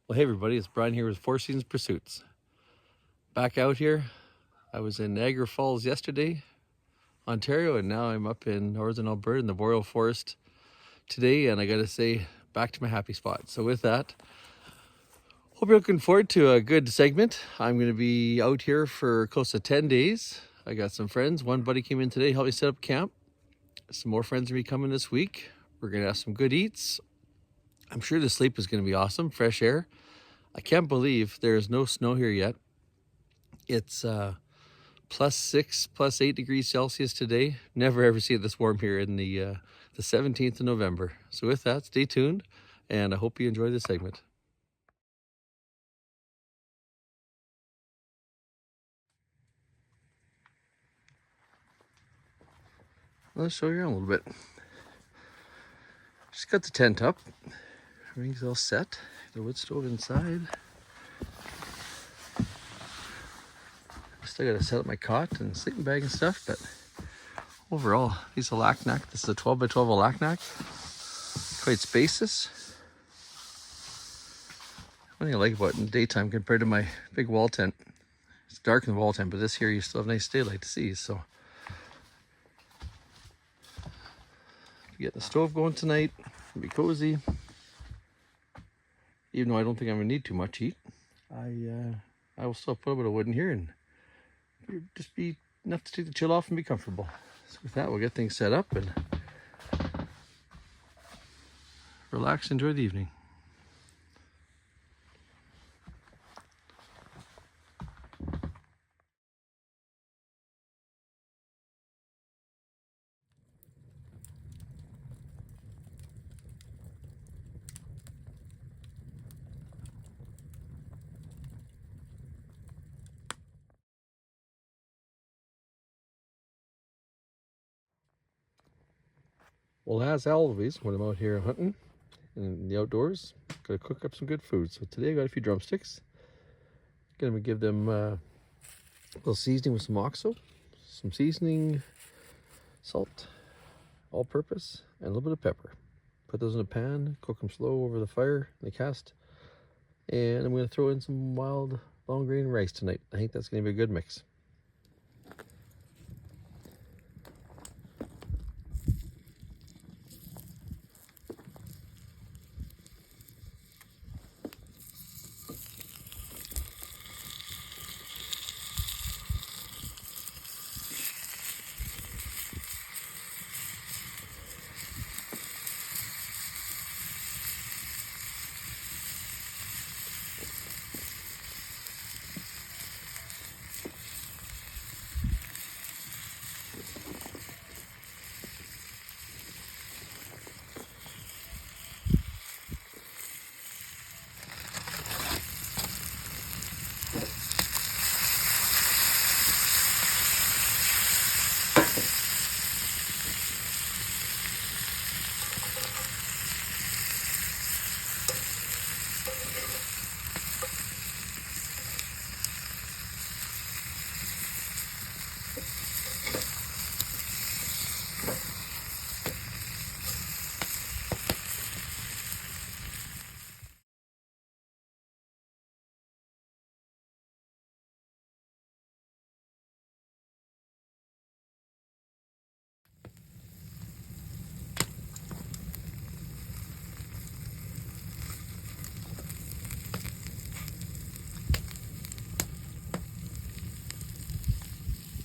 Well, hey everybody, it's Brian here with Four Seasons Pursuits. Back out here. I was in Niagara Falls yesterday, Ontario, and now I'm up in northern Alberta in the Boreal Forest today, and I gotta say, back to my happy spot. So with that, hope you're looking forward to a good segment. I'm gonna be out here for close to 10 days. I got some friends. One buddy came in today, helped me set up camp. Some more friends are gonna be coming this week. We're gonna have some good eats. I'm sure the sleep is gonna be awesome, fresh air. I can't believe there is no snow here yet. It's +6, +8 degrees Celsius today. Never ever see it this warm here in the 17th of November. So with that, stay tuned, and I hope you enjoy this segment. Let's show you around a little bit. Just got the tent up. Everything's all set. The wood stove inside. Still gotta set up my cot and sleeping bag and stuff, but overall, these Alaknak. This is a 12 by 12 Alaknak. Quite spacious. One thing I like about it in the daytime compared to my big wall tent, it's dark in the wall tent, but this here you still have nice daylight to see. So, getting the stove going tonight. It'll be cozy. Even though I don't think I'm gonna need too much heat, I will still put a bit of wood in here and just be enough to take the chill off and be comfortable. So with that, we'll get things set up and relax, enjoy the evening. Well, as always, when I'm out here hunting in the outdoors, gotta cook up some good food. So today I got a few drumsticks. Gonna give them a little seasoning with some oxo, some seasoning, salt, all-purpose, and a little bit of pepper. Put those in a pan, cook them slow over the fire in the cast, and I'm gonna throw in some wild long grain rice tonight. I think that's gonna be a good mix.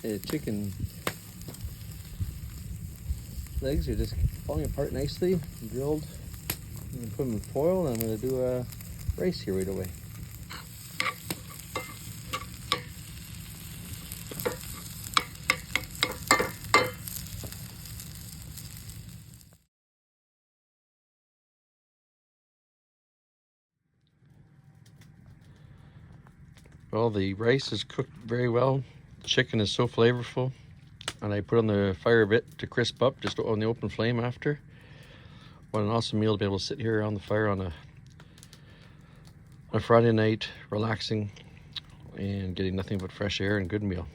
The chicken legs are just falling apart nicely, grilled. I'm gonna put them in foil, and I'm gonna do a rice here right away. Well, the rice is cooked very well. The chicken is so flavorful, and I put on the fire a bit to crisp up, just on the open flame after. What an awesome meal to be able to sit here around the fire on a Friday night, relaxing and getting nothing but fresh air and good meal.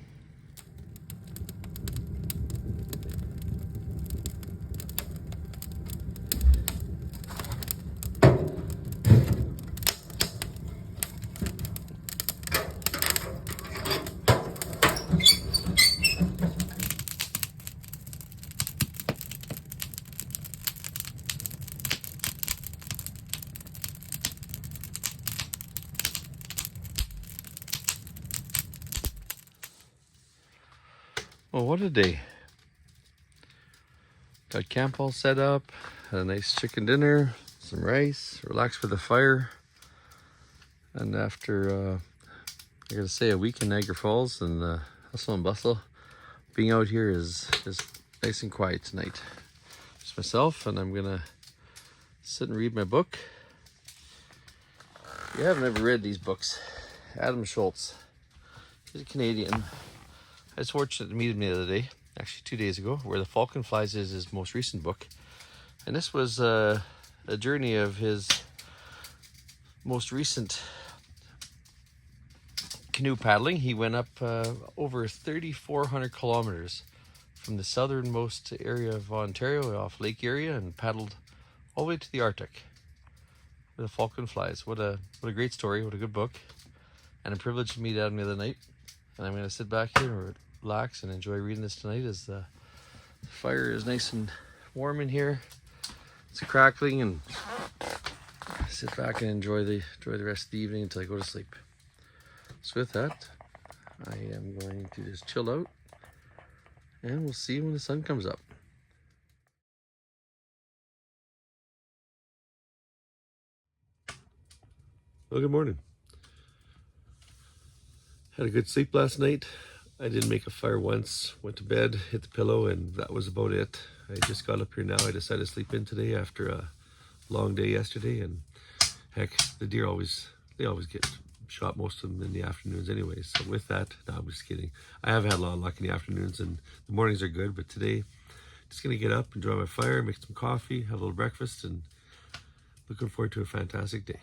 Well, what a day. Got camp all set up, had a nice chicken dinner, some rice, relaxed with the fire. And after, I gotta say, a week in Niagara Falls and the hustle and bustle, being out here is nice and quiet tonight. Just myself, and I'm gonna sit and read my book. If you haven't ever read these books, Adam Schultz, he's a Canadian. I was fortunate to meet him the other day, actually 2 days ago, where The Falcon Flies is his most recent book. And this was a journey of his most recent canoe paddling. He went up over 3,400 kilometers from the southernmost area of Ontario off Lake Erie and paddled all the way to the Arctic with The Falcon Flies. What a great story, what a good book, and a privilege to meet Adam the other night. And I'm going to sit back here and relax and enjoy reading this tonight as the fire is nice and warm in here. It's crackling, and sit back and enjoy the rest of the evening until I go to sleep. So with that, I am going to just chill out, and we'll see when the sun comes up. Well, good morning. Had a good sleep last night. I did make a fire once, went to bed, hit the pillow, and that was about it. I just got up here now. I decided to sleep in today after a long day yesterday, and heck, the deer they always get shot, most of them in the afternoons anyway. So with that, no, I'm just kidding. I have had a lot of luck in the afternoons, and the mornings are good, but today, just gonna get up, enjoy my fire, make some coffee, have a little breakfast, and looking forward to a fantastic day.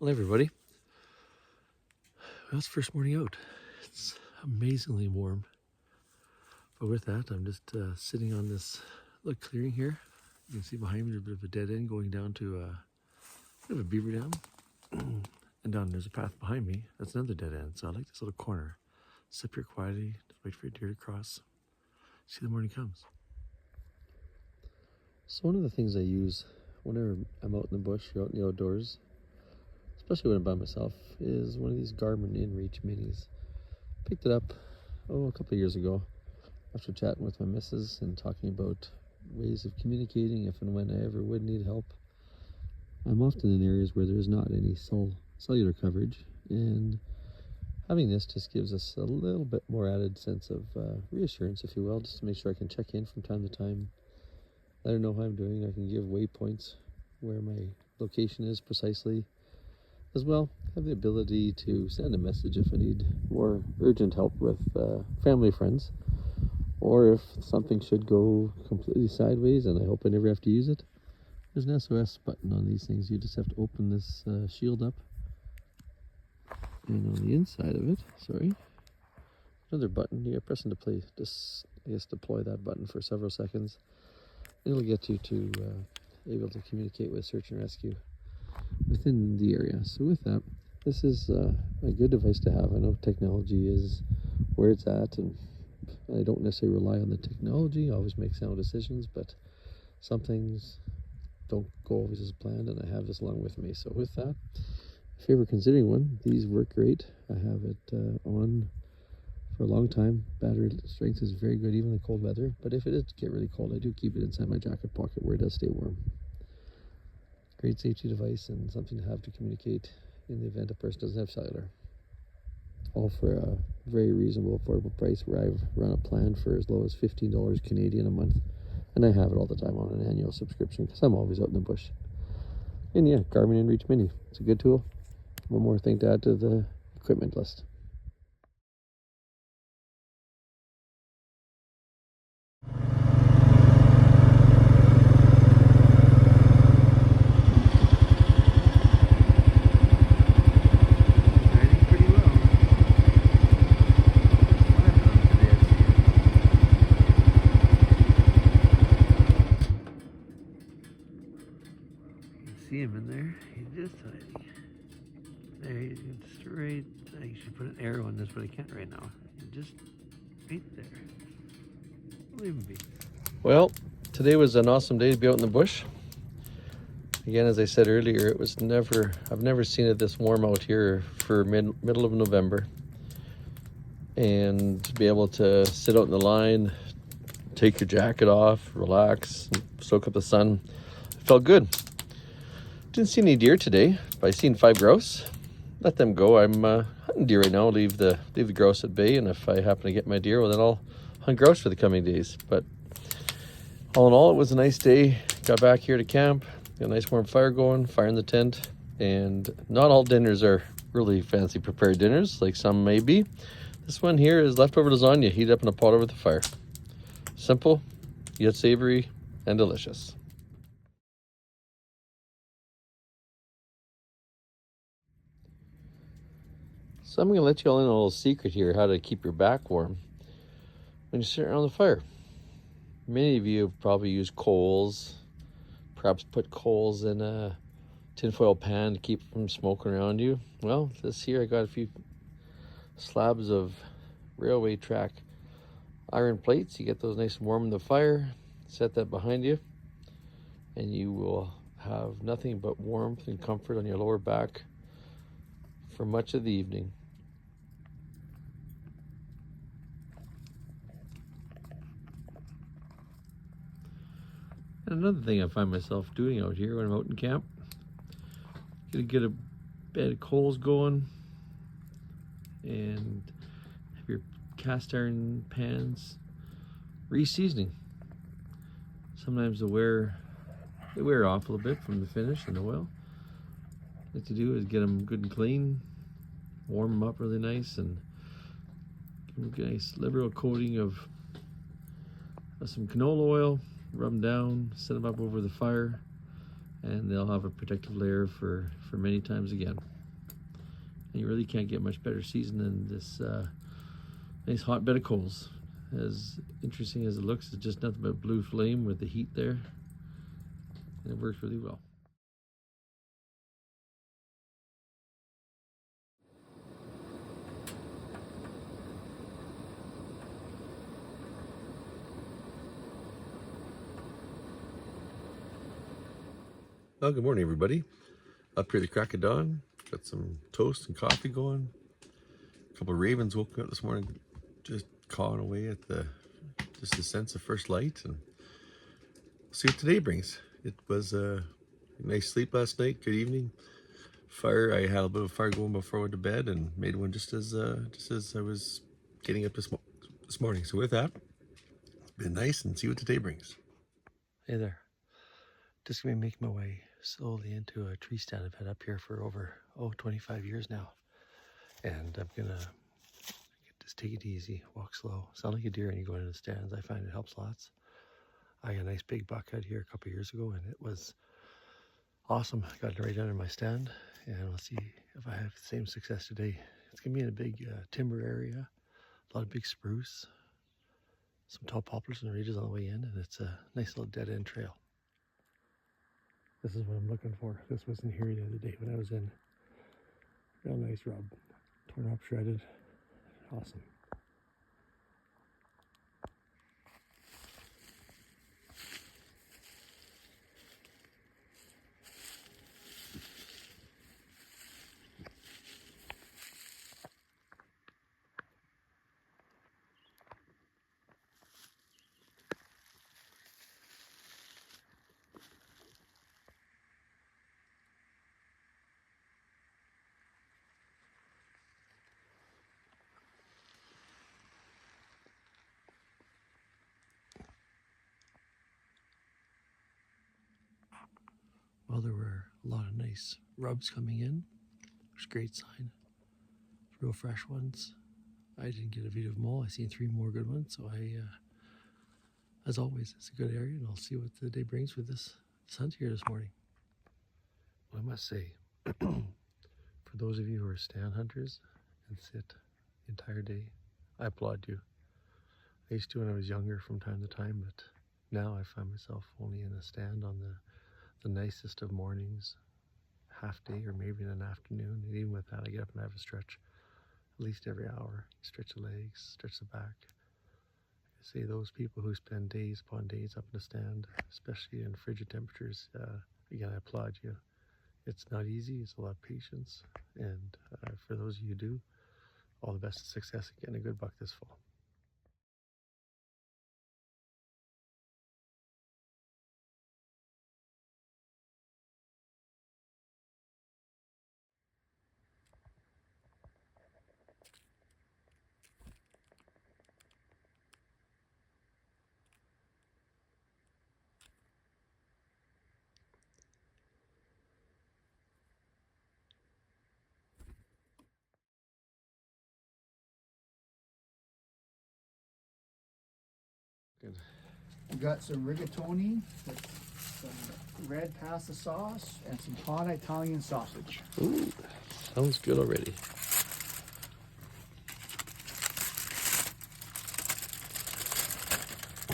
Well, everybody, well, it's first morning out. It's amazingly warm. But with that, I'm just sitting on this little clearing here. You can see behind me there's a bit of a dead end going down to a bit of a beaver dam. And down there's a path behind me. That's another dead end. So I like this little corner. Sit here quietly, just wait for a deer to cross. See the morning comes. So one of the things I use whenever I'm out in the bush or out in the outdoors, especially when I'm by myself, is one of these Garmin InReach minis. Picked it up, a couple of years ago after chatting with my missus and talking about ways of communicating if and when I ever would need help. I'm often in areas where there's not any cellular coverage, and having this just gives us a little bit more added sense of reassurance, if you will, just to make sure I can check in from time to time. I don't know how I'm doing. I can give waypoints where my location is precisely. As well, I have the ability to send a message if I need more urgent help with family friends, or if something should go completely sideways and I hope I never have to use it. There's an SOS button on these things. You just have to open this shield up, and on the inside of it, another button. You press into play. Just deploy that button for several seconds. It'll get you to able to communicate with search and rescue within the area. So with that, this is a good device to have. I know technology is where it's at, and I don't necessarily rely on the technology. I always make sound decisions, but some things don't go always as planned, and I have this along with me. So with that, if you're ever considering one, these work great. I have it on for a long time. Battery strength is very good, even in cold weather. But if it is to get really cold, I do keep it inside my jacket pocket where it does stay warm. Great safety device and something to have to communicate in the event a person doesn't have cellular. All for a very reasonable, affordable price, where I've run a plan for as low as $15 Canadian a month. And I have it all the time on an annual subscription because I'm always out in the bush. And yeah, Garmin InReach Mini. It's a good tool. One more thing to add to the equipment list. See him in there. He's just hiding. There, he's straight. I should put an arrow on this, but I can't right now. He's just right there. Leave him be. Well, today was an awesome day to be out in the bush. Again, as I said earlier, I've never seen it this warm out here for middle of November. And to be able to sit out in the line, take your jacket off, relax, soak up the sun, it felt good. Didn't see any deer today, but I seen 5 grouse. Let them go. I'm hunting deer right now. Leave the grouse at bay, and if I happen to get my deer, well, then I'll hunt grouse for the coming days. But all in all, it was a nice day. Got back here to camp, got a nice warm fire going, fire in the tent, and not all dinners are really fancy prepared dinners, like some may be. This one here is leftover lasagna heated up in a pot over the fire. Simple, yet savory and delicious. So I'm going to let you all in on a little secret here, how to keep your back warm when you're sitting around the fire. Many of you have probably used coals, perhaps put coals in a tinfoil pan to keep from smoking around you. Well, this here I got a few slabs of railway track iron plates. You get those nice and warm in the fire, set that behind you, and you will have nothing but warmth and comfort on your lower back for much of the evening. And another thing I find myself doing out here when I'm out in camp, get a bed of coals going and have your cast iron pans re-seasoning. Sometimes they wear off a little bit from the finish and the oil. What I like to do is get them good and clean, warm them up really nice, and give them a nice liberal coating of some canola oil. Rub them down, set them up over the fire, and they'll have a protective layer for many times again. And you really can't get much better season than this nice hot bed of coals. As interesting as it looks, it's just nothing but blue flame with the heat there, and it works really well. Well, good morning, everybody. Up here at the crack of dawn, got some toast and coffee going. A couple of ravens woke me up this morning, just cawing away at the sense of first light, and see what today brings. It was a nice sleep last night. Good evening. Fire. I had a bit of fire going before I went to bed, and made one just as I was getting up this morning. So with that, it's been nice, and see what today brings. Hey there. Just gonna be making my way slowly into a tree stand I've had up here for over 25 years now. And I'm gonna just take it easy, walk slow. Sound like a deer when you go into the stands. I find it helps lots. I got a nice big buck out here a couple years ago and it was awesome. I got it right under my stand and we'll see if I have the same success today. It's gonna be in a big timber area, a lot of big spruce, some tall poplars and ridges on the way in, and it's a nice little dead end trail. This is what I'm looking for. This wasn't here the other day when I was in. Real nice rub. Torn up, shredded. Awesome. Well, there were a lot of nice rubs coming in. It's a great sign. Real fresh ones. I didn't get a video of them all. I seen 3 more good ones. So as always, it's a good area, and I'll see what the day brings with this hunt here this morning. Well, I must say, for those of you who are stand hunters and sit the entire day, I applaud you. I used to when I was younger from time to time, but now I find myself only in a stand on the nicest of mornings, half day or maybe in an afternoon. And even with that, I get up and have a stretch at least every hour. Stretch the legs, stretch the back. I say those people who spend days upon days up in the stand, especially in frigid temperatures, again, I applaud you. It's not easy, it's a lot of patience. And for those of you who do, all the best of success in getting a good buck this fall. Good. We got some rigatoni with some red pasta sauce and some hot Italian sausage. Ooh, sounds good already.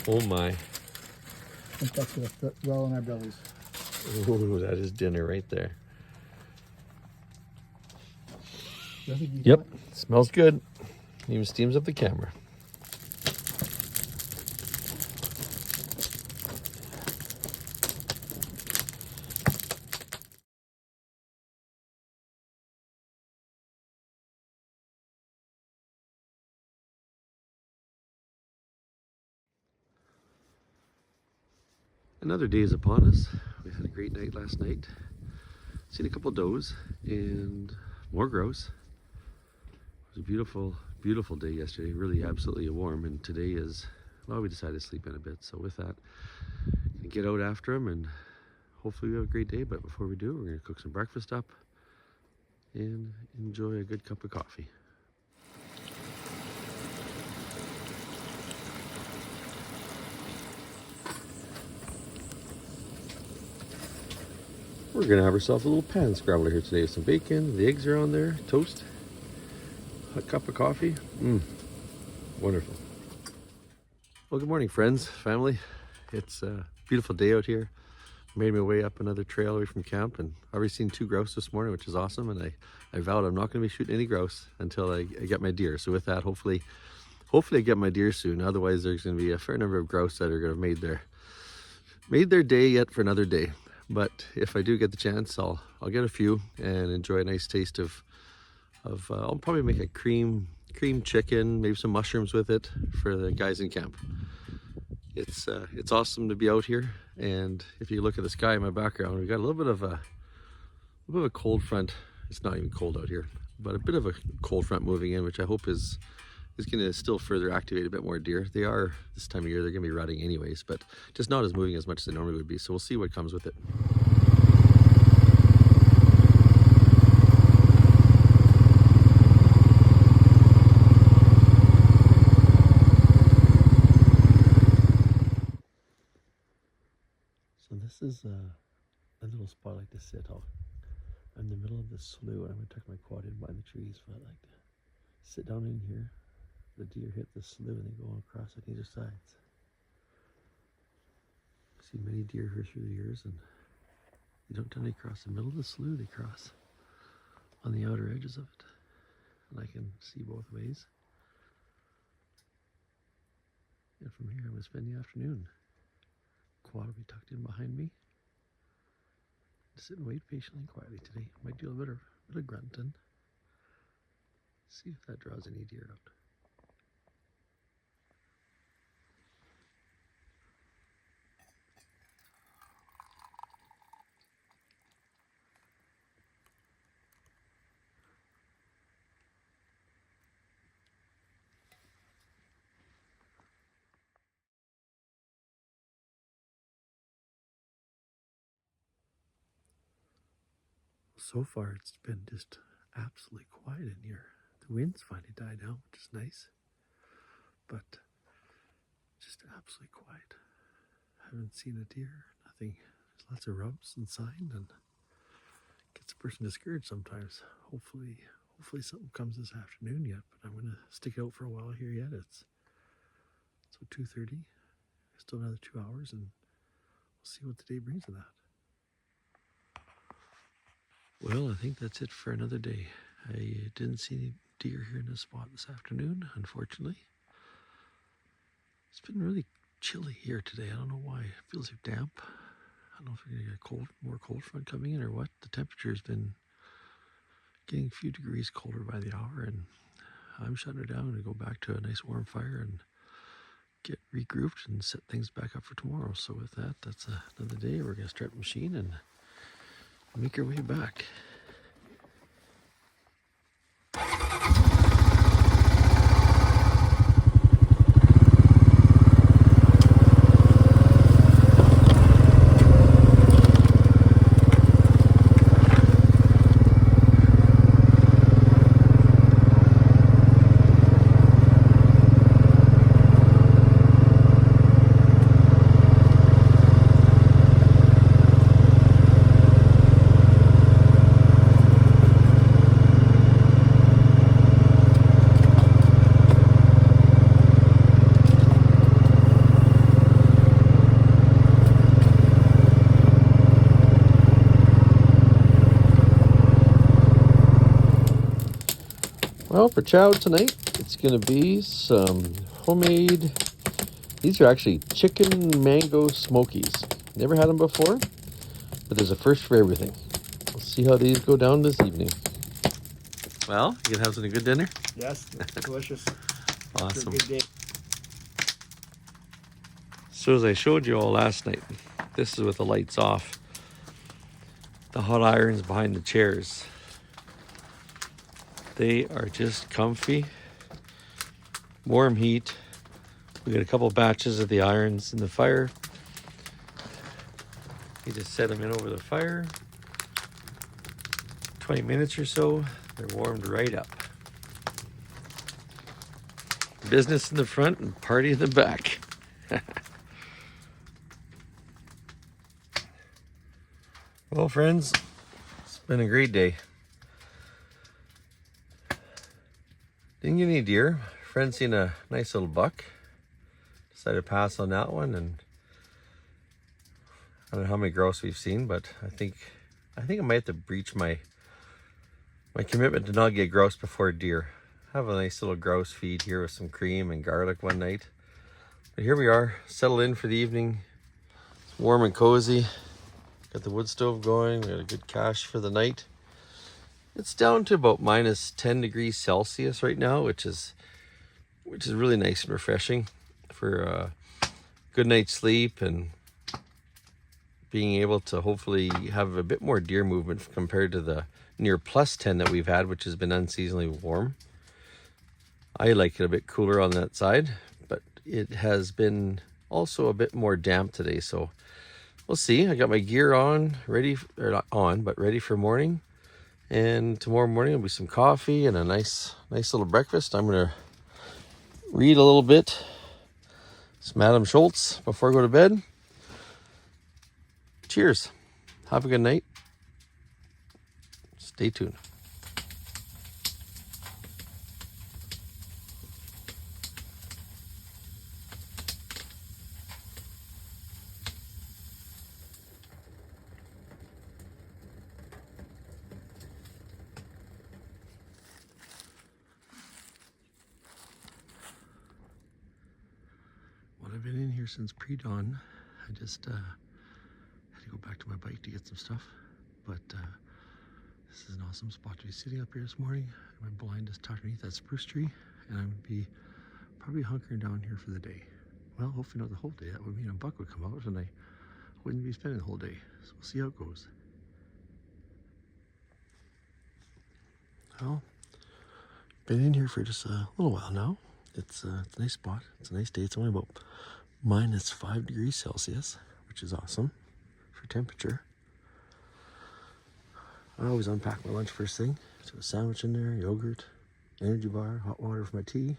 Oh my. I think that's gonna fit well in our bellies. Ooh, that is dinner right there. Yep, Yep, smells good. Even steams up the camera. Another day is upon us. We had a great night last night. Seen a couple does and more grouse. It was a beautiful, beautiful day yesterday. Really absolutely warm, and today is, well, we decided to sleep in a bit. So with that, gonna get out after them and hopefully we have a great day. But before we do, we're gonna cook some breakfast up and enjoy a good cup of coffee. We're gonna have ourselves a little pan scrabbler here today with some bacon. The eggs are on there, toast, a cup of coffee. Wonderful. Well, good morning, friends, family. It's a beautiful day out here. Made my way up another trail away from camp, and I've already seen 2 grouse this morning, which is awesome. And I vowed I'm not gonna be shooting any grouse until I get my deer. So with that, hopefully I get my deer soon. Otherwise, there's gonna be a fair number of grouse that are gonna have made their day yet for another day. But if I do get the chance, I'll get a few and enjoy a nice taste of I'll probably make a cream chicken, maybe some mushrooms with it for the guys in camp. It's awesome to be out here, and if you look at the sky in my background, we got a little bit of a cold front. It's not even cold out here, but a bit of a cold front moving in, which I hope is is going to still further activate a bit more deer. They are, this time of year, they're going to be rutting anyways, but just not as moving as much as they normally would be. So we'll see what comes with it. So this is a little spot I like to sit on. I'm in the middle of the slough, and I'm going to tuck my quad in behind the trees, but I like to sit down in here. The deer hit the slough and they go across on either sides. I've seen many deer here through the years, and they don't tend to cross the middle of the slough, they cross on the outer edges of it. And I can see both ways. And from here I'm going to spend the afternoon. Quad will be tucked in behind me. Sit and wait patiently and quietly today. Might do a bit of grunting. See if that draws any deer out. So far it's been just absolutely quiet in here. The wind's finally died down, which is nice, but just absolutely quiet. Haven't seen a deer, nothing. There's lots of rubs and sign, and gets a person discouraged sometimes. Hopefully something comes this afternoon yet, but I'm gonna stick it out for a while here yet. It's 2:30. Still another 2 hours, and we'll see what the day brings of that. Well, I think that's it for another day. I didn't see any deer here in this spot this afternoon, unfortunately. It's been really chilly here today. I don't know why. It feels like damp. I don't know if we're going to get more cold front coming in or what. The temperature has been getting a few degrees colder by the hour, and I'm shutting it down and go back to a nice warm fire and get regrouped and set things back up for tomorrow. So with that, that's another day. We're going to start the machine and make our way back. Well, for chow tonight, it's going to be some homemade, these are actually chicken mango smokies. Never had them before, but there's a first for everything. We'll see how these go down this evening. Well, you can have something good dinner? Yes, delicious. Awesome. Good day. So as I showed you all last night, this is with the lights off. The hot irons behind the chairs. They are just comfy, warm heat. We got a couple batches of the irons in the fire. You just set them in over the fire. 20 minutes or so, they're warmed right up. Business in the front and party in the back. Well, friends, it's been a great day. Didn't get any deer. Friend seen a nice little buck. Decided to pass on that one, and I don't know how many grouse we've seen, but I think I might have to breach my commitment to not get grouse before deer. Have a nice little grouse feed here with some cream and garlic one night. But here we are, settled in for the evening. It's warm and cozy. Got the wood stove going. We got a good cache for the night. It's down to about minus 10 degrees Celsius right now, which is really nice and refreshing for a good night's sleep and being able to hopefully have a bit more deer movement compared to the near plus 10 that we've had, which has been unseasonably warm. I like it a bit cooler on that side, but it has been also a bit more damp today, so we'll see. I got my gear on, ready, or not on, but ready for morning. And tomorrow morning will be some coffee and a nice little breakfast. I'm gonna read a little bit. It's Madam Schultz before I go to bed. Cheers. Have a good night. Stay tuned. Well, I've been in here since pre-dawn. I just had to go back to my bike to get some stuff, but this is an awesome spot to be sitting up here this morning. My blind is tucked underneath that spruce tree, and I'm gonna be probably hunkering down here for the day. Well, hopefully not the whole day. That would mean a buck would come out and I wouldn't be spending the whole day. So we'll see how it goes. Well, been in here for just a little while now. It's a nice spot. It's a nice day. It's only about -5 degrees Celsius, which is awesome for temperature. I always unpack my lunch first thing. So a sandwich in there, yogurt, energy bar, hot water for my tea.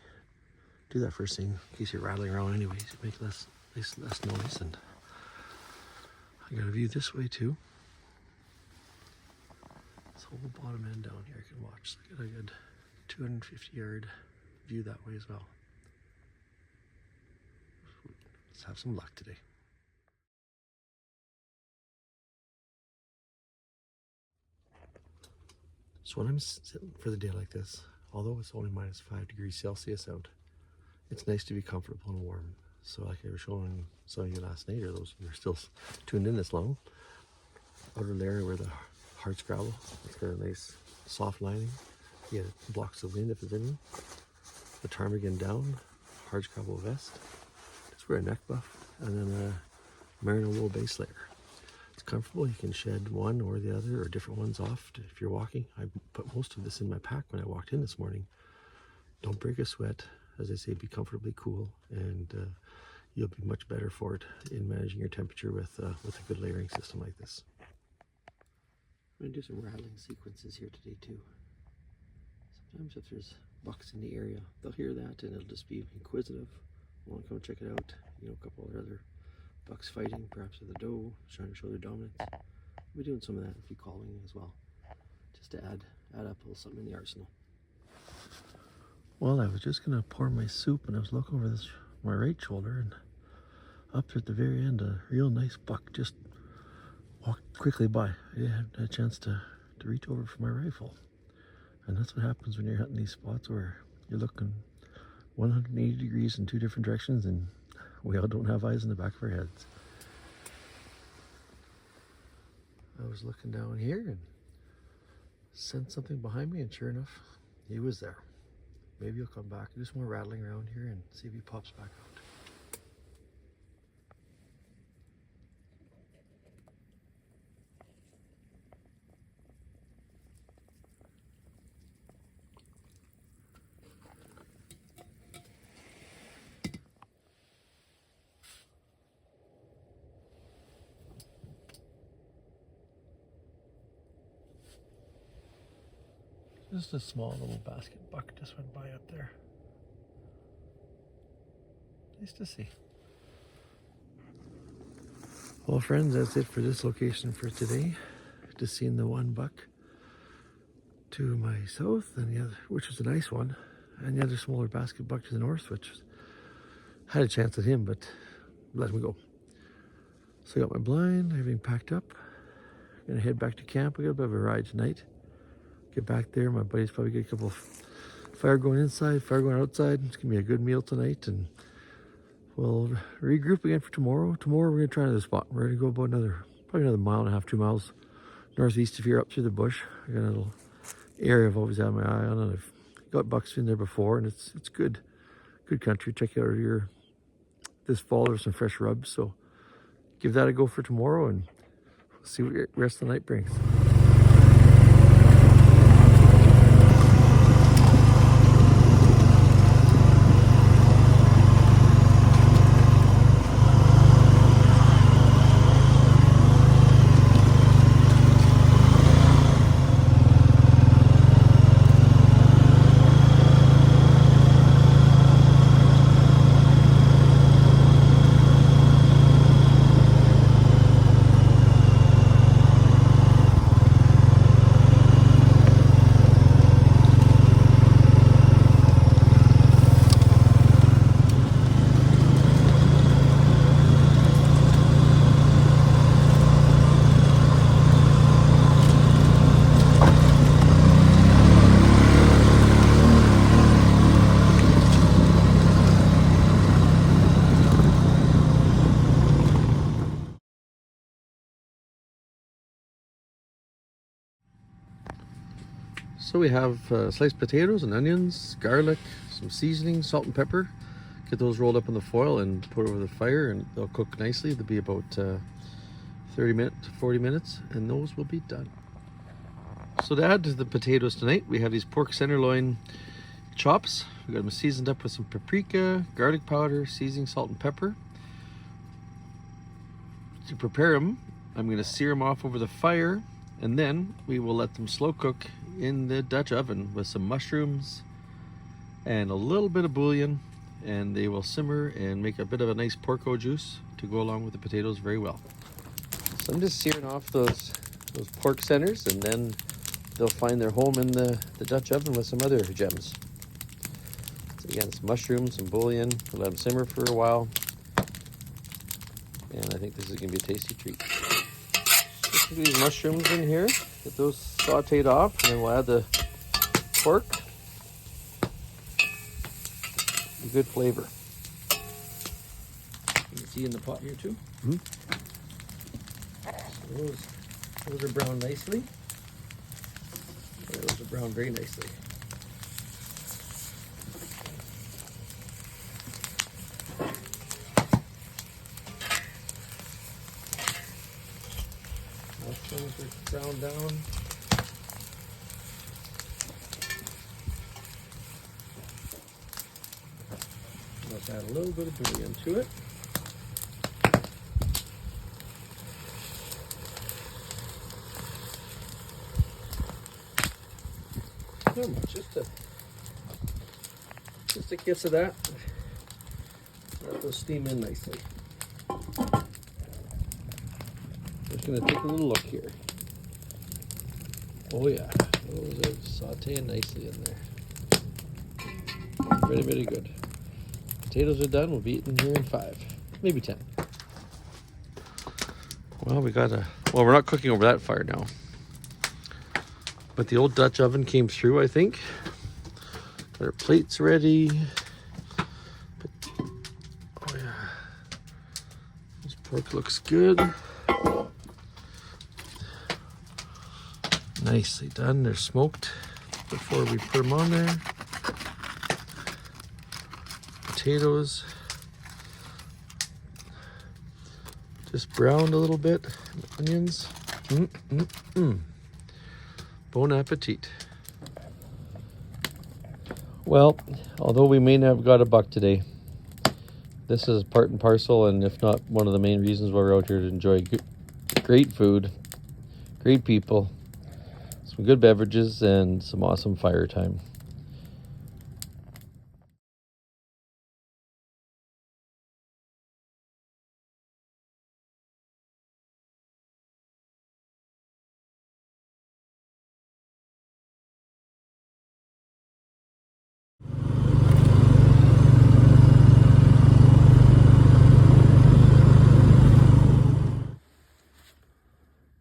Do that first thing in case you're rattling around anyways. You make less noise. And I got a view this way too. This whole bottom end down here I can watch. So I got a good 250-yard view that way as well. Let's have some luck today. So when I'm sitting for the day like this, although it's only -5 degrees Celsius out, it's nice to be comfortable and warm. So like I was showing some of you last night, or those who are still tuned in this long, outer layer where the hard scrabble, it's got a nice soft lining. Yeah, it blocks the wind if there's any. The ptarmigan down, hard scrabble vest. Just wear a neck buff, and then a merino wool base layer. It's comfortable. You can shed one or the other or different ones off if you're walking. I put most of this in my pack when I walked in this morning. Don't break a sweat. As I say, be comfortably cool, and you'll be much better for it in managing your temperature with a good layering system like this. I'm going to do some rattling sequences here today too. Sometimes if there's bucks in the area, they'll hear that and it'll just be inquisitive. Want to come check it out. You know, a couple of other bucks fighting, perhaps with a doe, trying to show their dominance. We'll be doing some of that if you call me as well, just to add up a little something in the arsenal. Well, I was just gonna pour my soup and I was looking over my right shoulder, and up at the very end, a real nice buck just walked quickly by. I didn't have a chance to reach over for my rifle. And that's what happens when you're hunting these spots where you're looking 180 degrees in two different directions and we all don't have eyes in the back of our heads. I was looking down here and sensed something behind me, and sure enough, he was there. Maybe he'll come back. Do some more rattling around here and see if he pops back out. Just a small little basket buck just went by up there. Nice to see. Well, friends, that's it for this location for today. Just seeing the one buck to my south, and the other, which was a nice one, and the other smaller basket buck to the north, which had a chance at him, but let him go. So I got my blind, everything packed up. Gonna head back to camp. We got a bit of a ride tonight. Get back there. My buddy's probably get a couple of fire going inside, fire going outside. It's gonna be a good meal tonight, and we'll regroup again for tomorrow. Tomorrow we're gonna try another spot. We're gonna go about probably another 1.5, 2 miles northeast of here, up through the bush. I got a little area I've always had my eye on, and I've got bucks in there before, and it's good country. Check out here this fall. There's some fresh rubs, so give that a go for tomorrow, and we'll see what the rest of the night brings. So we have sliced potatoes and onions, garlic, some seasoning, salt and pepper. Get those rolled up in the foil and put over the fire, and they'll cook nicely. They'll be about 30 minutes, 40 minutes, and those will be done. So to add to the potatoes tonight, we have these pork tenderloin chops. We got them seasoned up with some paprika, garlic powder, seasoning, salt, and pepper. To prepare them, I'm going to sear them off over the fire, and then we will let them slow cook in the Dutch oven with some mushrooms and a little bit of bouillon, and they will simmer and make a bit of a nice pork juice to go along with the potatoes very well. So I'm just searing off those pork centers, and then they'll find their home in the Dutch oven with some other gems. So again, some mushrooms, some bouillon. We'll let them simmer for a while, and I think this is going to be a tasty treat. Just put these mushrooms in here, get those sauteed off, and then we'll add the pork. A good flavor. You can see in the pot here too. Mm-hmm. So those are browned nicely. Those are browned very nicely. Mushrooms are browned down. Let's add a little bit of bouillon to it. Not much, just a kiss of that. Let those steam in nicely. Just gonna take a little look here. Oh yeah, those are sauteing nicely in there. Very, very good. Potatoes are done. We'll be eating here in 5, maybe 10. Well, we're not cooking over that fire now. But the old Dutch oven came through, I think. Got our plates ready. Oh yeah, this pork looks good. Nicely done. They're smoked before we put them on there. Potatoes just browned a little bit. Onions. Bon appetit. Well, although we may not have got a buck today, this is part and parcel, and if not one of the main reasons why we're out here to enjoy great food, great people, some good beverages, and some awesome fire time.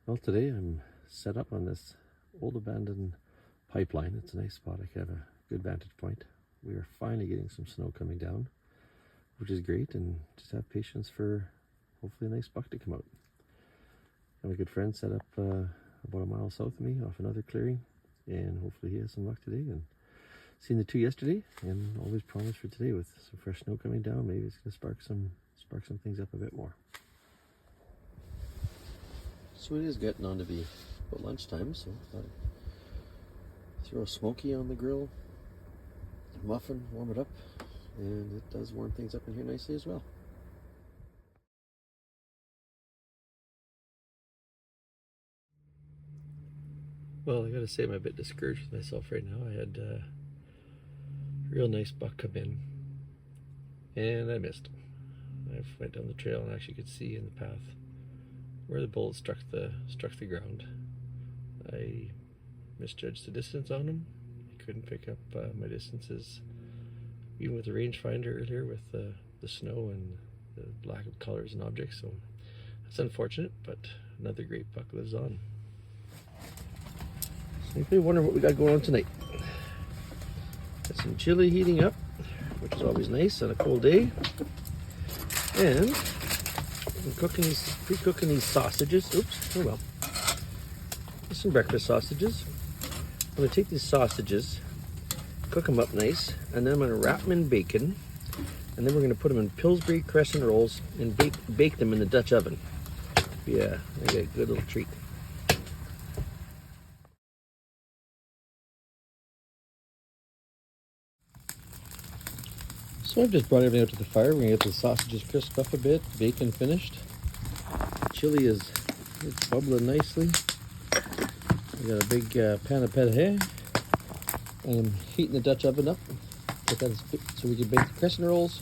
Well, today I'm set up on this old abandoned pipeline. It's a nice spot. I have a good vantage point. We are finally getting some snow coming down, which is great, and just have patience for hopefully a nice buck to come out. I have a good friend set up about a mile south of me off another clearing, and hopefully he has some luck today. And seen the 2 yesterday, and always promise for today with some fresh snow coming down, maybe it's gonna spark some things up a bit more. So it is getting on to be about lunchtime, so I thought I'd throw a smoky on the grill, a muffin, warm it up, and it does warm things up in here nicely as well. Well, I gotta say I'm a bit discouraged with myself right now. I had a real nice buck come in, and I missed him. I went down the trail and actually could see in the path where the bullet struck the ground. I misjudged the distance on him. I couldn't pick up my distances, even with the rangefinder earlier with the snow and the lack of colors and objects. So that's unfortunate, but another great buck lives on. So you may wonder what we got going on tonight. Got some chili heating up, which is always nice on a cold day, and I'm pre-cooking these sausages. Oops, oh well. Just some breakfast sausages. I'm gonna take these sausages, cook them up nice, and then I'm gonna wrap them in bacon, and then we're gonna put them in Pillsbury crescent rolls and bake them in the Dutch oven. Yeah, I get a good little treat. So I've just brought everything out to the fire. We're gonna get the sausages crisped up a bit, bacon finished. Chili is it's bubbling nicely. We got a big pan of pâte, and I'm heating the Dutch oven up so we can bake the crescent rolls.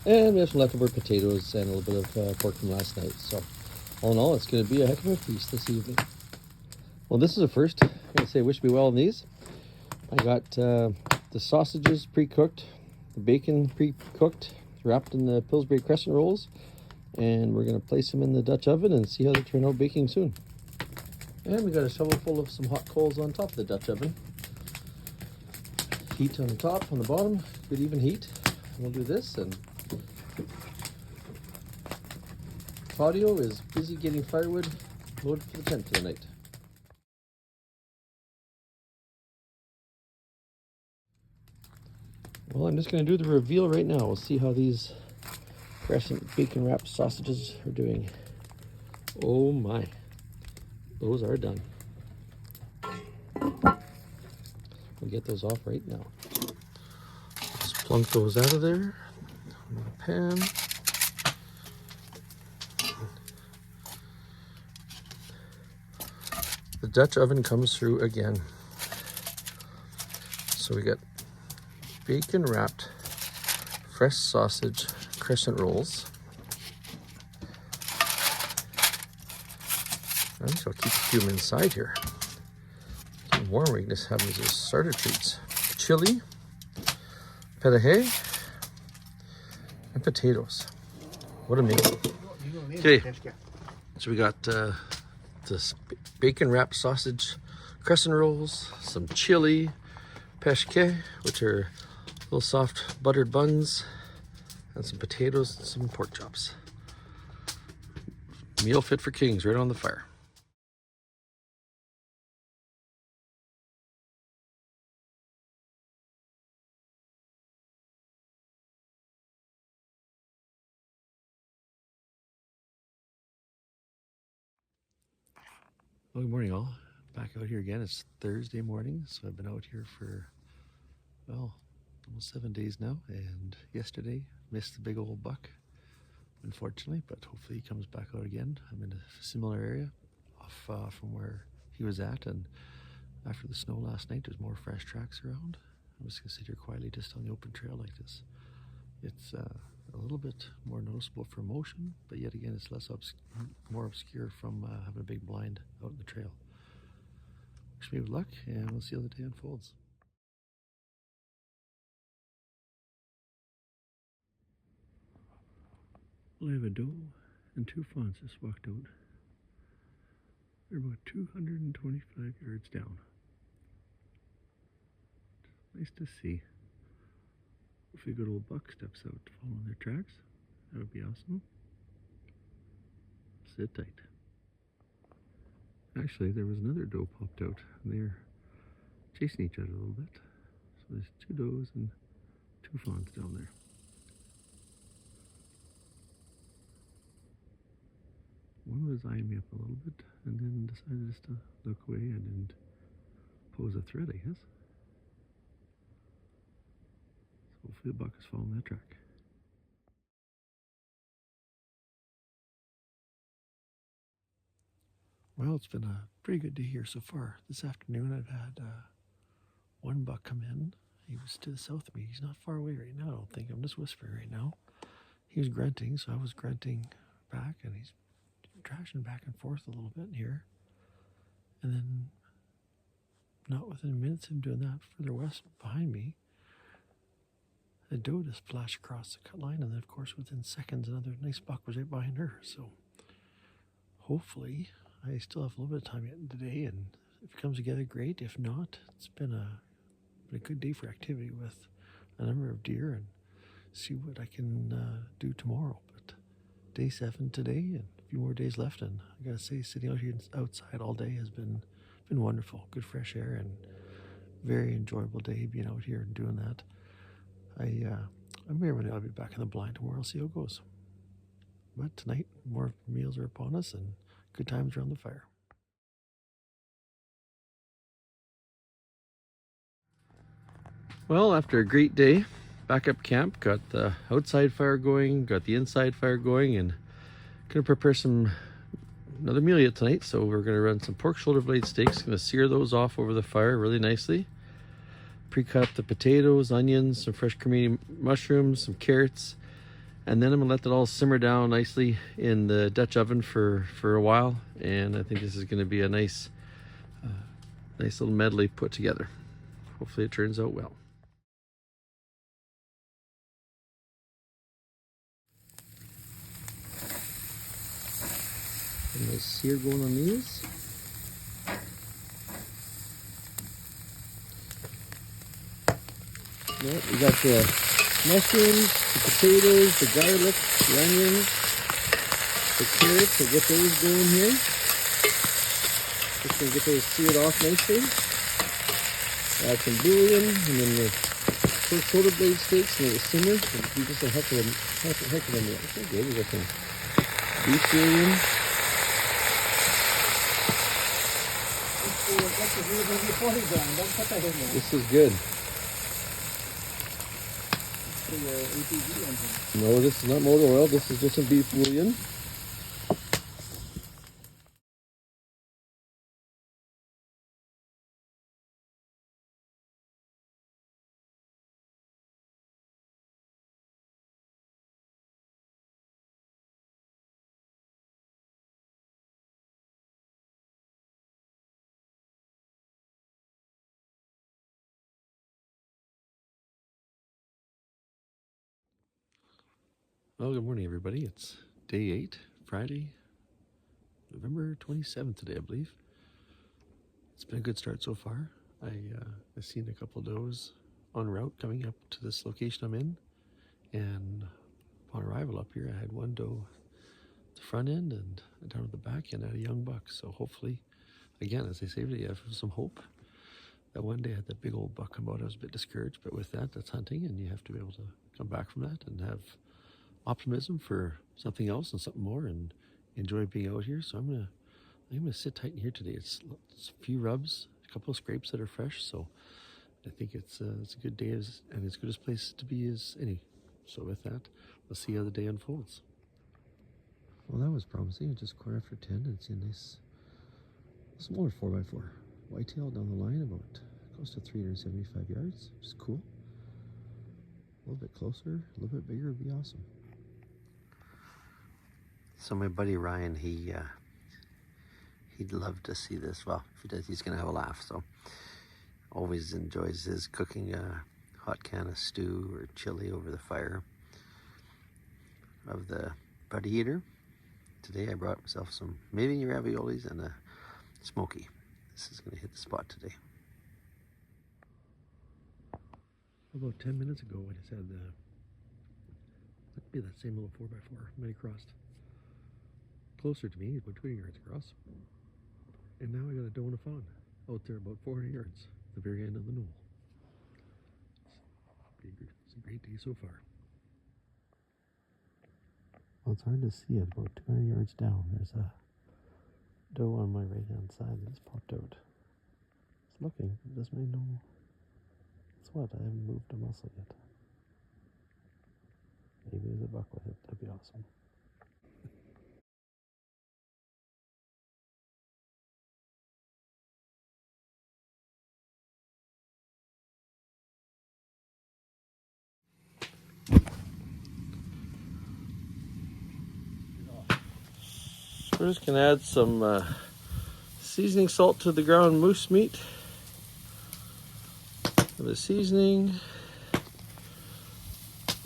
And we have some leftover potatoes and a little bit of pork from last night. So all in all, it's going to be a heck of a feast this evening. Well, this is a first. I'm going to say wish me well on these. I got the sausages pre-cooked, the bacon pre-cooked, wrapped in the Pillsbury crescent rolls, and we're going to place them in the Dutch oven and see how they turn out baking soon. And we got a shovel full of some hot coals on top of the Dutch oven. Heat on the top, on the bottom, good even heat. And we'll do this, and Claudio is busy getting firewood loaded for the tent for the night. Well, I'm just going to do the reveal right now. We'll see how these crescent bacon wrapped sausages are doing. Oh my, those are done. We'll get those off right now. Just plunk those out of there in the pan. The Dutch oven comes through again. So we got bacon wrapped fresh sausage crescent rolls. I think I'll keep a few of them inside here. Getting warm, we can just have them as starter treats. Chili, pâte, and potatoes. What a meal. Okay, so we got this bacon wrapped sausage crescent rolls, some chili, pêche, which are little soft buttered buns, and some potatoes and some pork chops. Meal fit for kings right on the fire. Well, good morning all. Back out here again. It's Thursday morning, so I've been out here for, well, almost 7 days now, and yesterday missed the big old buck, unfortunately, but hopefully he comes back out again. I'm in a similar area off from where he was at, and after the snow last night, there's more fresh tracks around. I'm just gonna sit here quietly just on the open trail like this. It's a little bit more noticeable for motion, but yet again, it's more obscure from having a big blind out in the trail. Wish me good luck, and we'll see how the day unfolds. Well, I have a doe and 2 fawns just walked out. They're about 225 yards down. Nice to see. If a good old buck steps out to follow their tracks, that would be awesome. Sit tight. Actually, there was another doe popped out, and they're chasing each other a little bit. So there's 2 does and 2 fawns down there. One was eyeing me up a little bit, and then decided just to look away and didn't pose a threat, I guess. So hopefully the buck is following that track. Well, it's been a pretty good day here so far. This afternoon I've had 1 buck come in. He was to the south of me. He's not far away right now, I don't think. I'm just whispering right now. He was grunting, so I was grunting back, and he's trashing back and forth a little bit here. And then, not within minutes of him doing that, further west behind me, a doe just flashed across the cut line, and then of course within seconds another nice buck was right behind her. So hopefully I still have a little bit of time yet in the day, and if it comes together, great. If not, it's been a good day for activity with a number of deer, and see what I can do tomorrow. But day 7 today, and a few more days left, and I gotta say, sitting out here outside all day has been wonderful. Good fresh air, and very enjoyable day being out here and doing that. I may or may not be back in the blind tomorrow. I'll see how it goes. But tonight, more meals are upon us and good times around the fire. Well, after a great day, back up camp, got the outside fire going, got the inside fire going, and gonna prepare another meal yet tonight. So we're gonna run some pork shoulder blade steaks, gonna sear those off over the fire really nicely. Pre-cut the potatoes, onions, some fresh cremini mushrooms, some carrots, and then I'm gonna let that all simmer down nicely in the Dutch oven for a while. And I think this is gonna be a nice little medley put together. Hopefully it turns out well. A nice sear going on these. Yeah, we got the mushrooms, the potatoes, the garlic, the onions, the carrots. So get those going here. Just gonna get those seared off nicely. Add some bouillon, and then the pork shoulder blade steaks, and let it simmer. It'll be just a heck of a meal. It's so good. We got some beef bouillon. This is good. No, this is not motor oil. This is just some beef bouillon. Well, good morning, everybody. It's day 8, Friday, November 27th today, I believe. It's been a good start so far. I've seen a couple of does en route coming up to this location I'm in, and upon arrival up here, I had one doe at the front end and down at the back end, I had a young buck. So hopefully, again, as they say, you have some hope. That one day I had that big old buck come out. I was a bit discouraged, but with that's hunting, and you have to be able to come back from that and have optimism for something else and something more, and enjoy being out here. So I'm gonna sit tight in here today. It's a few rubs, a couple of scrapes that are fresh. So I think it's a good day, and as good a place to be as any. So with that, let's see how the day unfolds. Well, that was promising. Just quarter after 10, and see a nice smaller 4x4 whitetail down the line, about close to 375 yards, which is cool. A little bit closer, a little bit bigger would be awesome. So my buddy Ryan, he'd love to see this. Well, if he does, he's gonna have a laugh. So always enjoys his cooking a hot can of stew or chili over the fire of the buddy eater. Today I brought myself some maybe raviolis and a smoky. This is gonna hit the spot today. About 10 minutes ago, I just had that'd be that same little 4x4 mini crossed closer to me, about 20 yards across. And now I got a doe and a fawn out there about 400 yards at the very end of the knoll. It's a great day so far. Well, it's hard to see it. About 200 yards down, there's a doe on my right hand side that just popped out. It's looking, it doesn't really know. Guess what? I haven't moved a muscle yet. Maybe there's a buck with it. That'd be awesome. We're just gonna add some seasoning salt to the ground moose meat. The seasoning,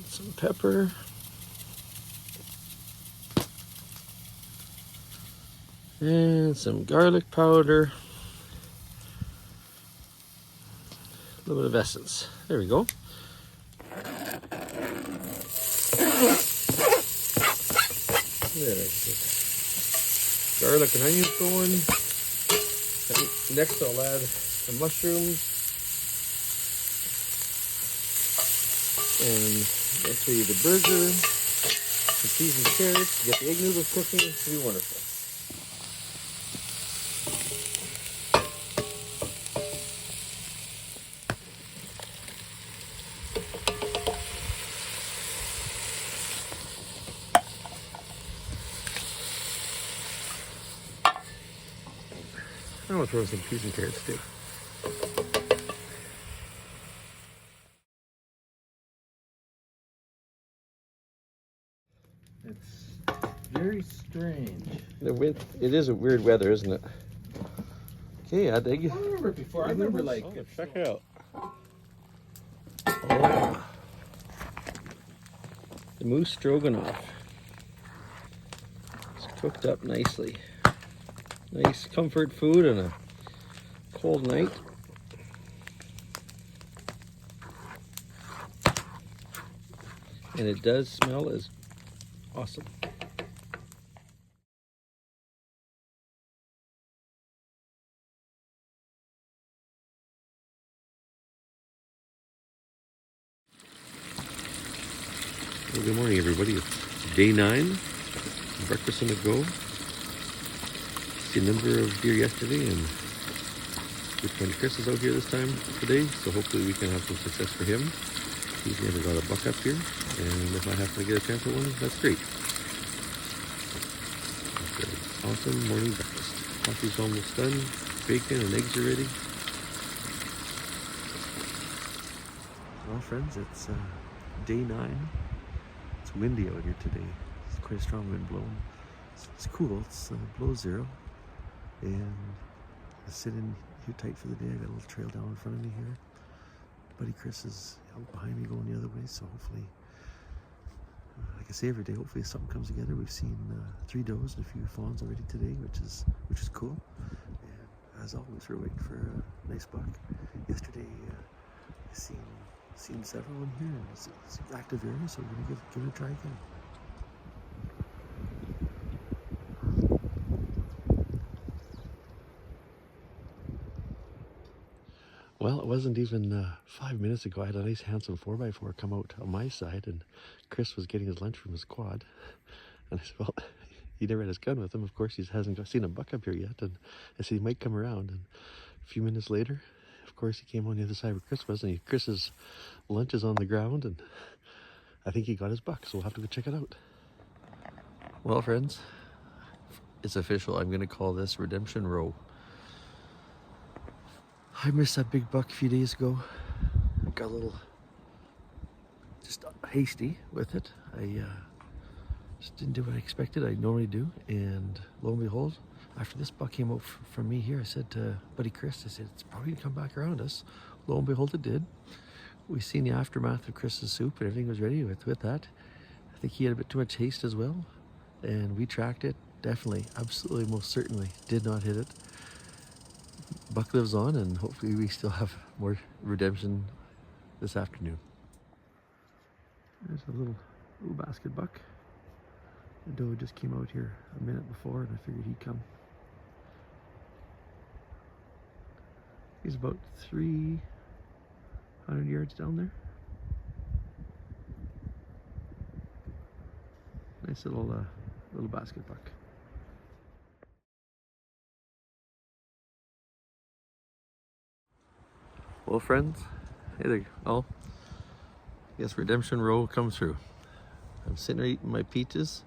some pepper, and some garlic powder, a little bit of essence. There we go. Garlic and onions going. And next I'll add the mushrooms And I'll show you the burger, the seasoned carrots, get the egg noodles cooking. It'll be wonderful. I'm gonna throw some seasoned carrots too. It's very strange. The wind, it is a weird weather, isn't it? Okay, I dig. I remember before. I remember like. Oh, check it out. Oh. The moose stroganoff. It's cooked up nicely. Nice comfort food on a cold night. And it does smell as awesome. Well, good morning, everybody. It's day 9. Breakfast on the go. See a number of deer yesterday, and good friend Chris is out here this time today, so hopefully we can have some success for him. He's never got a buck up here, and if I happen to get a chance at one, that's great. Awesome morning breakfast. Coffee's almost done. Bacon and eggs are ready. Well, friends, it's day 9. It's windy out here today. It's quite a strong wind blowing. It's cool. It's below 0. And I sit in here tight for the day. I got a little trail down in front of me here. Buddy Chris is out behind me going the other way, so hopefully, like I say every day, hopefully something comes together. We've seen 3 does and a few fawns already today, which is cool. And as always, we're waiting for a nice buck. Yesterday, I seen several in here, and it's an active area, so we're gonna give it a try again. Well, it wasn't even 5 minutes ago. I had a nice handsome 4x4 come out on my side, and Chris was getting his lunch from his quad. And I said, well, he never had his gun with him. Of course, he hasn't seen a buck up here yet. And I said he might come around. And a few minutes later, of course, he came on the other side where Chris was, and Chris's lunch is on the ground, and I think he got his buck, so we'll have to go check it out. Well, friends, it's official. I'm going to call this Redemption Row. I missed that big buck a few days ago. Got a little just hasty with it. I just didn't do what I expected. I normally do. And lo and behold, after this buck came out from me here, I said to buddy Chris, I said, it's probably gonna come back around us. Lo and behold, it did. We seen the aftermath of Chris's soup and everything was ready with that. I think he had a bit too much haste as well. And we tracked it. Definitely, absolutely, most certainly did not hit it. Buck lives on, and hopefully we still have more redemption this afternoon. There's a little basket buck. The doe just came out here a minute before, and I figured he'd come. He's about 300 yards down there. Nice little basket buck. Well, friends, hey there. Oh, yes, Redemption Row come through. I'm sitting there eating my peaches.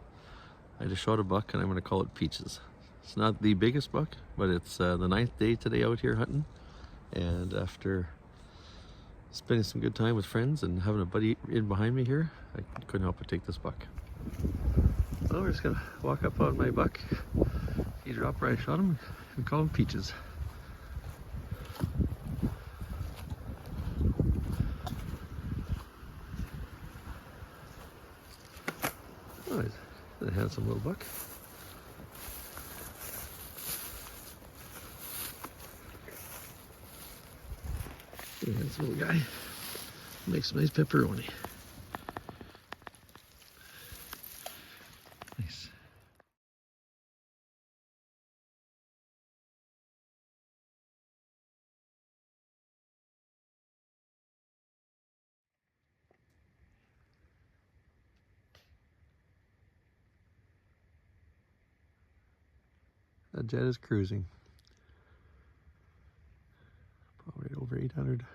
I just shot a buck, and I'm going to call it Peaches. It's not the biggest buck, but it's the 9th day today out here hunting. And after spending some good time with friends and having a buddy in behind me here, I couldn't help but take this buck. So we're just going to walk up on my buck. He dropped where I shot him and call him Peaches. Oh, he's a handsome little buck. Yeah, this little guy makes some nice pepperoni. Nice. That jet is cruising. Probably over 800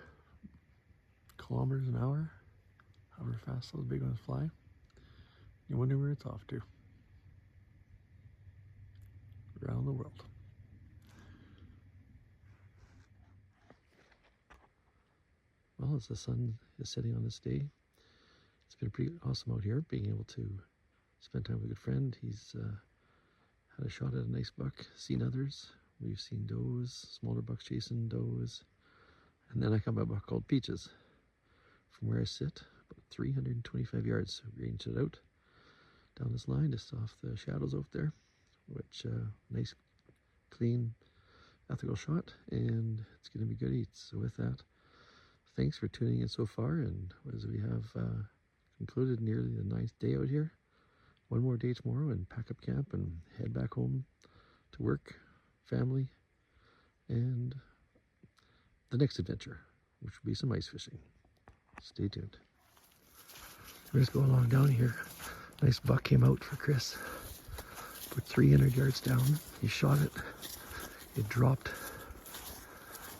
kilometers an hour. However fast those big ones fly. You wonder where it's off to. Around the world. Well, as the sun is setting on this day, it's been pretty awesome out here, being able to spend time with a good friend. He's had a shot at a nice buck, seen others. We've seen does, smaller bucks chasing does. And then I come by a buck called Peaches. From where I sit, about 325 yards. So we ranged it out down this line, just off the shadows out there, which nice, clean, ethical shot, and it's going to be good eats. So with that, thanks for tuning in so far, and as we have concluded nearly the 9th day out here, one more day tomorrow and pack up camp and head back home to work, family, and the next adventure, which will be some ice fishing. Stay tuned. We're just going along down here. Nice buck came out for Chris. Put 300 yards down. He shot it. It dropped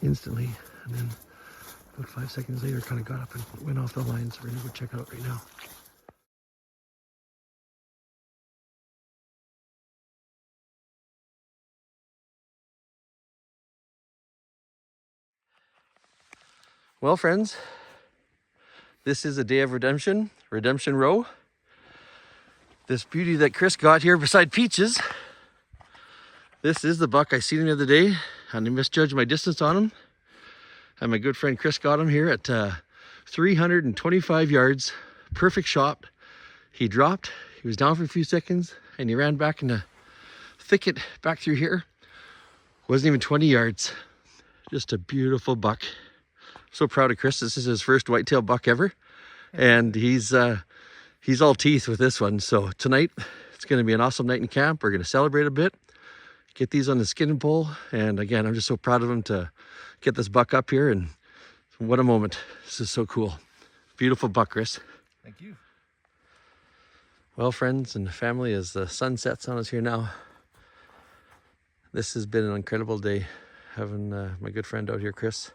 instantly, and then about 5 seconds later, kind of got up and went off the line. So we're gonna go check it out right now. Well, friends, this is a day of redemption, Redemption Row. This beauty that Chris got here beside Peaches. This is the buck I seen the other day, and I misjudged my distance on him. And my good friend Chris got him here at 325 yards. Perfect shot. He dropped, he was down for a few seconds, and he ran back in the thicket back through here. Wasn't even 20 yards. Just a beautiful buck. So proud of Chris. This is his first whitetail buck ever, and he's all teeth with this one. So tonight it's going to be an awesome night in camp. We're going to celebrate a bit, get these on the skin pole, and again, I'm just so proud of him to get this buck up here, and what a moment. This is so cool. Beautiful buck, Chris. Thank you. Well, friends and family, as the sun sets on us here now, this has been an incredible day having my good friend out here, Chris.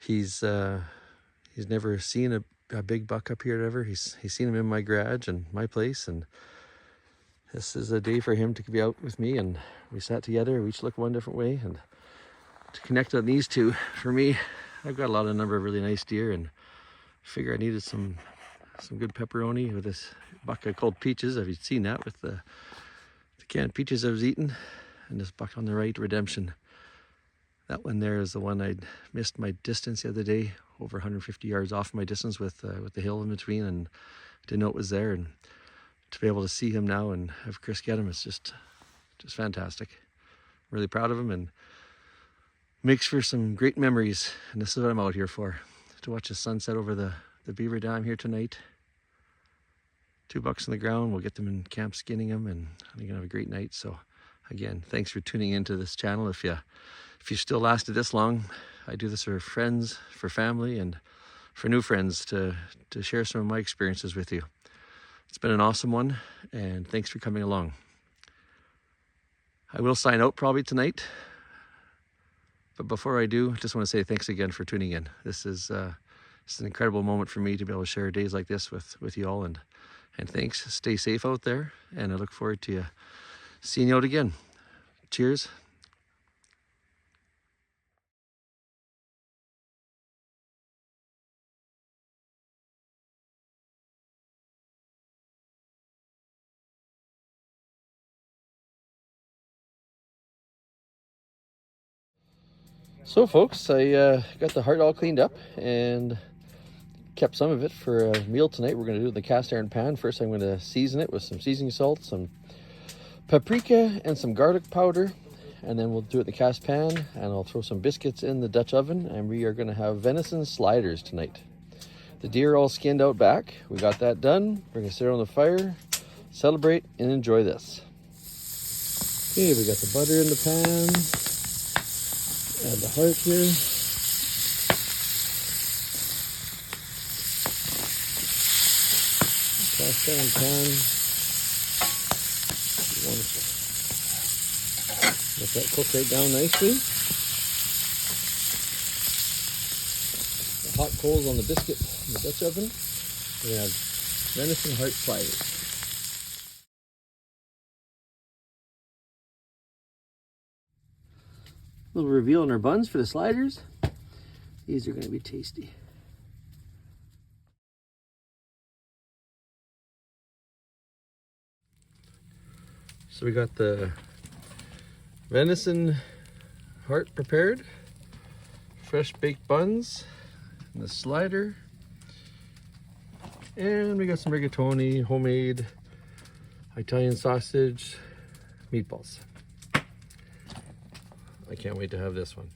He's never seen a big buck up here ever. He's seen him in my garage and my place, and this is a day for him to be out with me, and we sat together. We each looked one different way, and to connect on these two, for me, I've got a number of really nice deer, and I figure I needed some good pepperoni with this buck I called Peaches. Have you seen that with the canned peaches I was eating? And this buck on the right, Redemption. That one there is the one I'd missed my distance the other day, over 150 yards off my distance with the hill in between, and didn't know it was there. And to be able to see him now and have Chris get him, it's just fantastic. Really proud of him, and makes for some great memories. And this is what I'm out here for, to watch the sunset over the beaver dam here tonight. 2 bucks on the ground. We'll get them in camp skinning them, and I think you're gonna have a great night. So again, thanks for tuning into this channel. If you still lasted this long, I do this for friends, for family, and for new friends to share some of my experiences with you. It's been an awesome one, and thanks for coming along. I will sign out probably tonight, but before I do, I just want to say thanks again for tuning in. This is an incredible moment for me to be able to share days like this with you all, and thanks. Stay safe out there, and I look forward to seeing you out again. Cheers. So folks, I got the heart all cleaned up and kept some of it for a meal tonight. We're going to do the cast iron pan. First I'm going to season it with some seasoning salt, some paprika, and some garlic powder. And then we'll do it in the cast pan, and I'll throw some biscuits in the Dutch oven, and we are going to have venison sliders tonight. The deer all skinned out back. We got that done. We're going to sit on the fire, celebrate, and enjoy this. Okay, we got the butter in the pan. Add the heart here. Cast iron pan. Let that cook right down nicely. The hot coals on the biscuit in the Dutch oven. We're gonna have venison heart sliders. Little reveal on our buns for the sliders. These are going to be tasty. So we got the venison heart prepared, fresh baked buns, and the slider, and we got some rigatoni, homemade Italian sausage, meatballs. I can't wait to have this one.